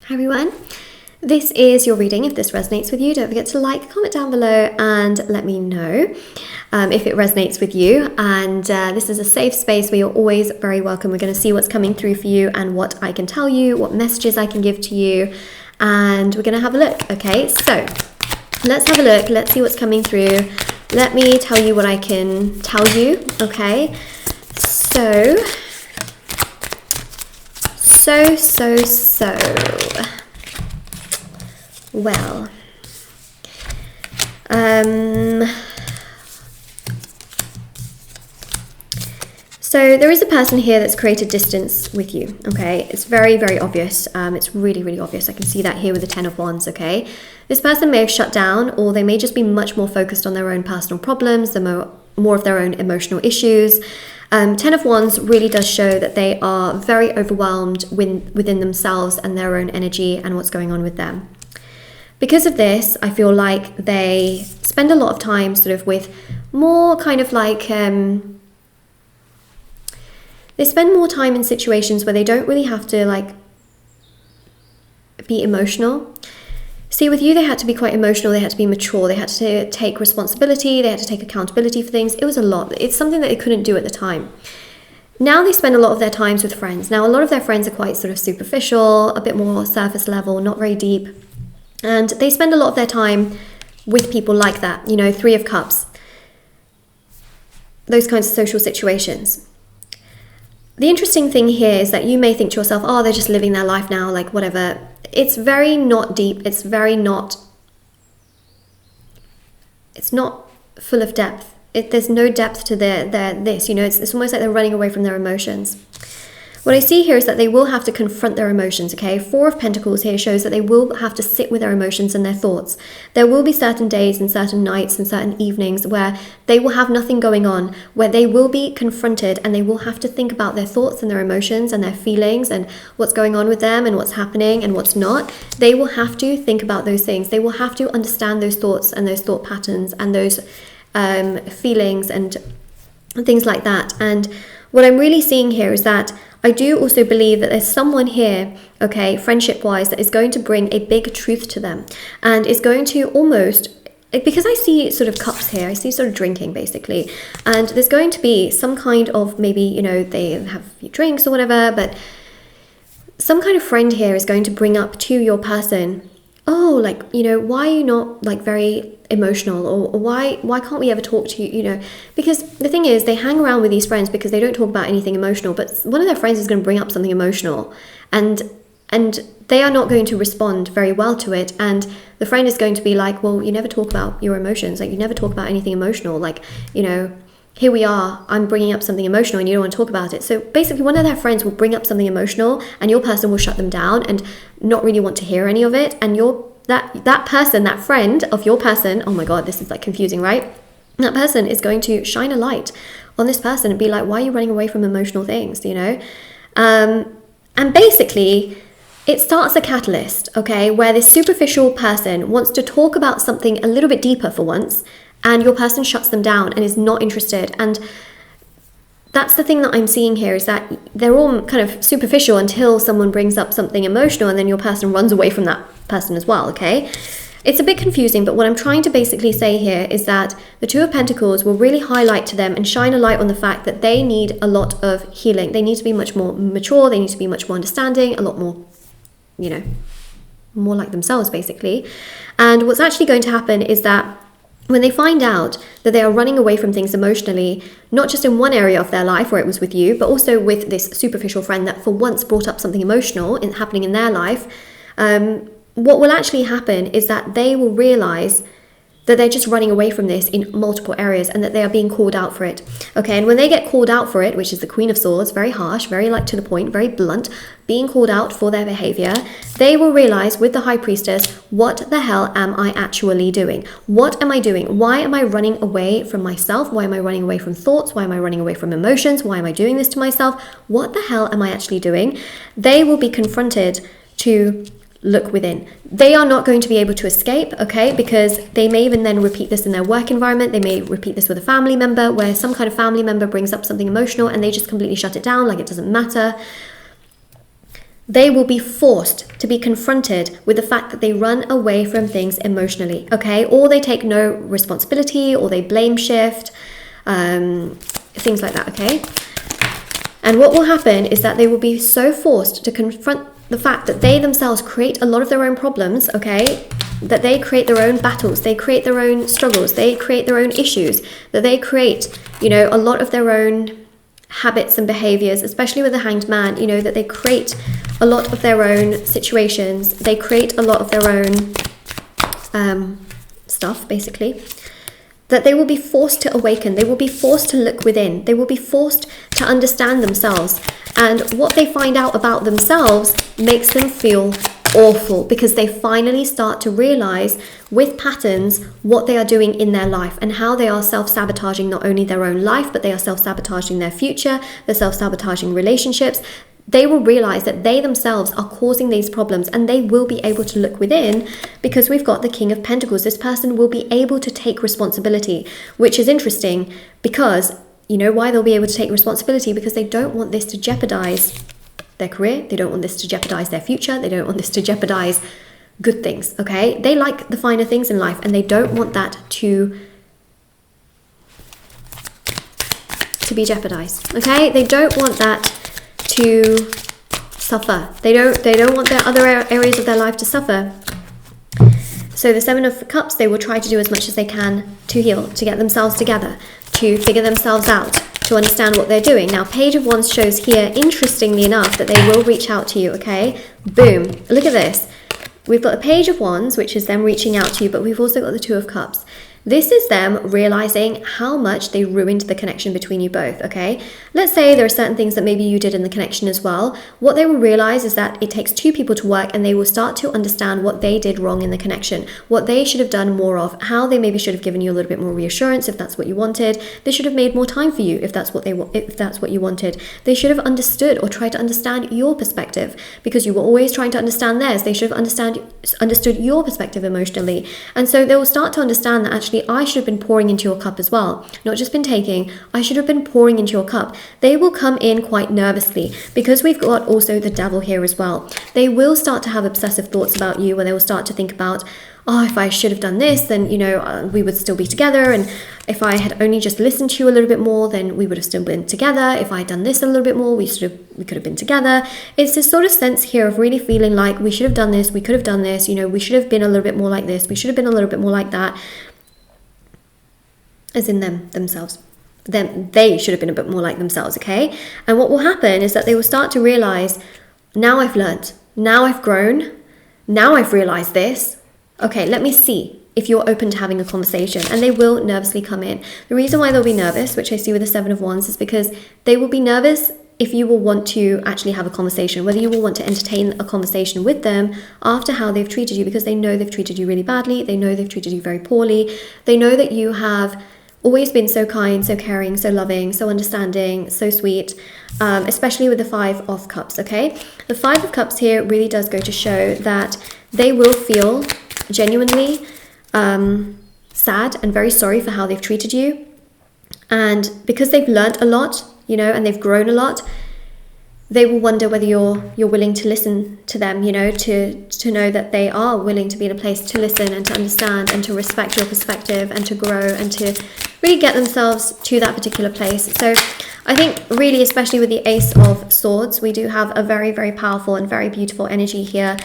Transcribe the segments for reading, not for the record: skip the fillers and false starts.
Hi everyone, this is your reading. If this resonates with you, don't forget to like, comment down below and let me know if it resonates with you. And this is a safe space where you're always very welcome. We're going to see what's coming through for you and what I can tell you, what messages I can give to you, and we're going to have a look. Okay, so let's have a look. Let's see what's coming through. Let me tell you what I can tell you. Okay, so well, so there is a person here that's created distance with you. Okay, it's very, very obvious. It's really, really obvious. I can see that here with the Ten of Wands. Okay, this person may have shut down, or they may just be much more focused on their own personal problems, more of their own emotional issues. Ten of Wands really does show that they are very overwhelmed within themselves and their own energy and what's going on with them. Because of this, I feel like they spend a lot of time sort of with more kind of like, they spend more time in situations where they don't really have to like be emotional. See, with you, they had to be quite emotional, they had to be mature, they had to take responsibility, they had to take accountability for things. It was a lot. It's something that they couldn't do at the time. Now they spend a lot of their times with friends. Now, a lot of their friends are quite sort of superficial, a bit more surface level, not very deep. And they spend a lot of their time with people like that, you know, Three of Cups, those kinds of social situations. The interesting thing here is that you may think to yourself, oh, they're just living their life now, like whatever. It's very not deep. It's not full of depth. There's no depth to this, you know, it's almost like they're running away from their emotions. What I see here is that they will have to confront their emotions, okay? Four of Pentacles here shows that they will have to sit with their emotions and their thoughts. There will be certain days and certain nights and certain evenings where they will have nothing going on, where they will be confronted and they will have to think about their thoughts and their emotions and their feelings and what's going on with them and what's happening and what's not. They will have to think about those things. They will have to understand those thoughts and those thought patterns and those feelings and things like that. And what I'm really seeing here is that I do also believe that there's someone here, okay, friendship-wise, that is going to bring a big truth to them and is going to almost, because I see sort of cups here, I see sort of drinking basically, and there's going to be some kind of, maybe, you know, they have a few drinks or whatever, but some kind of friend here is going to bring up to your person, oh, like, you know, why are you not like very emotional, or why can't we ever talk to you, you know? Because the thing is, they hang around with these friends because they don't talk about anything emotional, but one of their friends is going to bring up something emotional and they are not going to respond very well to it, and the friend is going to be like, well, you never talk about your emotions, like you never talk about anything emotional, like, you know, here we are, I'm bringing up something emotional and you don't want to talk about it. So basically one of their friends will bring up something emotional and your person will shut them down and not really want to hear any of it, and that person, that friend of your person, oh my god, this is like confusing, right? That person is going to shine a light on this person and be like, why are you running away from emotional things, you know? And basically it starts a catalyst, okay, where this superficial person wants to talk about something a little bit deeper for once, and your person shuts them down and is not interested. And that's the thing that I'm seeing here, is that they're all kind of superficial until someone brings up something emotional, and then your person runs away from that person as well, okay? It's a bit confusing, but what I'm trying to basically say here is that the Two of Pentacles will really highlight to them and shine a light on the fact that they need a lot of healing. They need to be much more mature, they need to be much more understanding, a lot more, you know, more like themselves basically. And what's actually going to happen is that when they find out that they are running away from things emotionally, not just in one area of their life where it was with you, but also with this superficial friend that for once brought up something emotional happening in their life, what will actually happen is that they will realize that they're just running away from this in multiple areas and that they are being called out for it. Okay, and when they get called out for it, which is the Queen of Swords, very harsh, very like to the point, very blunt, being called out for their behavior, they will realize with the High Priestess, what the hell am I actually doing? What am I doing? Why am I running away from myself? Why am I running away from thoughts? Why am I running away from emotions? Why am I doing this to myself? What the hell am I actually doing? They will be confronted to look within. They are not going to be able to escape, okay, because they may even then repeat this in their work environment. They may repeat this with a family member, where some kind of family member brings up something emotional and they just completely shut it down, like it doesn't matter. they will be forced to be confronted with the fact that they run away from things emotionally, okay? Or they take no responsibility, or they blame shift, things like that, okay? And what will happen is that they will be so forced to confront the fact that they themselves create a lot of their own problems, okay? That they create their own battles, they create their own struggles, they create their own issues, that they create, you know, a lot of their own habits and behaviors, especially with the Hanged Man, you know, that they create a lot of their own situations, they create a lot of their own stuff, basically, that they will be forced to awaken, they will be forced to look within, they will be forced to understand themselves. And what they find out about themselves makes them feel awful, because they finally start to realize with patterns what they are doing in their life and how they are self-sabotaging not only their own life, but they are self-sabotaging their future, they're self-sabotaging relationships. They will realize that they themselves are causing these problems, and they will be able to look within, because we've got the King of Pentacles. This person will be able to take responsibility, which is interesting, because you know why they'll be able to take responsibility? Because they don't want this to jeopardize their career, they don't want this to jeopardize their future, they don't want this to jeopardize good things, okay? They like the finer things in life, and they don't want that to be jeopardized, okay? They don't want that to suffer. They don't want their other areas of their life to suffer. So the Seven of Cups, they will try to do as much as they can to heal, to get themselves together, to figure themselves out, to understand what they're doing. Now, Page of Wands shows here, interestingly enough, that they will reach out to you, okay? Boom. Look at this. We've got the Page of Wands, which is them reaching out to you, but we've also got the Two of Cups. This is them realizing how much they ruined the connection between you both, okay? Let's say there are certain things that maybe you did in the connection as well. What they will realize is that it takes two people to work, and they will start to understand what they did wrong in the connection, what they should have done more of, how they maybe should have given you a little bit more reassurance if that's what you wanted. They should have made more time for you if that's what you wanted. They should have understood or tried to understand your perspective, because you were always trying to understand theirs. They should have understood your perspective emotionally. And so they will start to understand that actually I should have been pouring into your cup as well, not just been taking. I should have been pouring into your cup. They will come in quite nervously, because we've got also the Devil here as well. They will start to have obsessive thoughts about you, where they will start to think about, oh, if I should have done this, then, you know, we would still be together. And if I had only just listened to you a little bit more, then we would have still been together. If I had done this a little bit more, we could have been together. It's this sort of sense here of really feeling like we should have done this, we could have done this, you know, we should have been a little bit more like this, we should have been a little bit more like that. As in themselves. Then they should have been a bit more like themselves, okay? And what will happen is that they will start to realize, now I've learned, now I've grown, now I've realized this. Okay, let me see if you're open to having a conversation. And they will nervously come in. The reason why they'll be nervous, which I see with the Seven of Wands, is because they will be nervous if you will want to actually have a conversation, whether you will want to entertain a conversation with them after how they've treated you, because they know they've treated you really badly. They know they've treated you very poorly. They know that you have always been so kind, so caring, so loving, so understanding, so sweet, especially with the Five of Cups, okay? The Five of Cups here really does go to show that they will feel genuinely sad and very sorry for how they've treated you. And because they've learnt a lot, you know, and they've grown a lot, they will wonder whether you're willing to listen to them, you know, to know that they are willing to be in a place to listen and to understand and to respect your perspective and to grow and to really get themselves to that particular place. So I think really, especially with the Ace of Swords, we do have a very, very powerful and very beautiful energy here,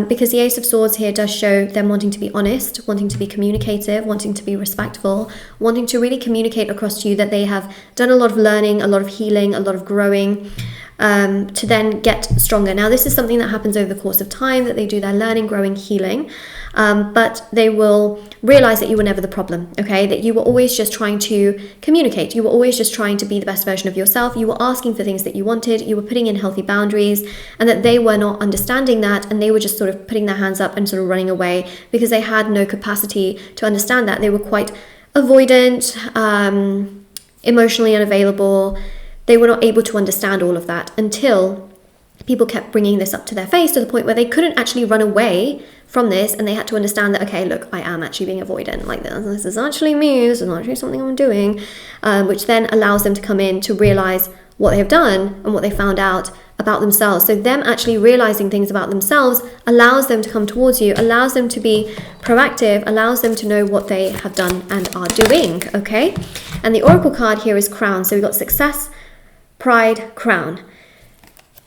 because the Ace of Swords here does show them wanting to be honest, wanting to be communicative, wanting to be respectful, wanting to really communicate across to you that they have done a lot of learning, a lot of healing, a lot of growing, to then get stronger. Now, this is something that happens over the course of time, that they do their learning, growing, healing, but they will realize that you were never the problem, okay? That you were always just trying to communicate. You were always just trying to be the best version of yourself. You were asking for things that you wanted. You were putting in healthy boundaries, and that they were not understanding that, and they were just sort of putting their hands up and sort of running away because they had no capacity to understand that. They were quite avoidant, emotionally unavailable. They were not able to understand all of that until people kept bringing this up to their face, to the point where they couldn't actually run away from this, and they had to understand that, okay, look, I am actually being avoidant. Like, this is actually me, this is not actually something I'm doing, which then allows them to come in to realize what they have done and what they found out about themselves. So them actually realizing things about themselves allows them to come towards you, allows them to be proactive, allows them to know what they have done and are doing, okay? And the oracle card here is crown. So we've got success, pride, crown.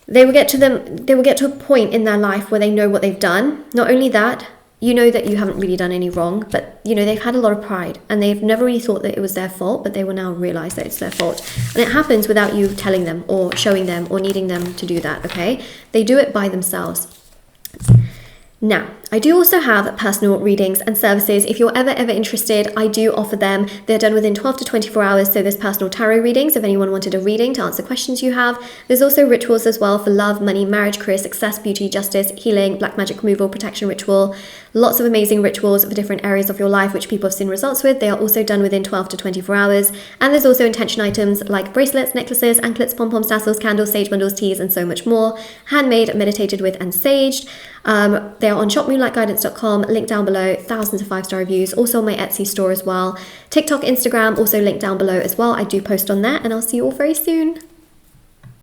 They will get to a point in their life where they know what they've done. Not only that, you know that you haven't really done any wrong, but you know, they've had a lot of pride and they've never really thought that it was their fault, but they will now realize that it's their fault. And it happens without you telling them or showing them or needing them to do that, okay? They do it by themselves. Now, I do also have personal readings and services. If you're ever interested, I do offer them. They're done within 12 to 24 hours. So there's personal tarot readings if anyone wanted a reading to answer questions you have. There's also rituals as well for love, money, marriage, career, success, beauty, justice, healing, black magic removal, protection ritual. Lots of amazing rituals for different areas of your life which people have seen results with. They are also done within 12 to 24 hours. And there's also intention items like bracelets, necklaces, anklets, pom-poms, tassels, candles, sage bundles, teas, and so much more. Handmade, meditated with, and saged. They are on shopmoonlightguidance.com, link down below, thousands of 5-star reviews, also on my Etsy store as well. TikTok, Instagram, also linked down below as well. I do post on there, and I'll see you all very soon.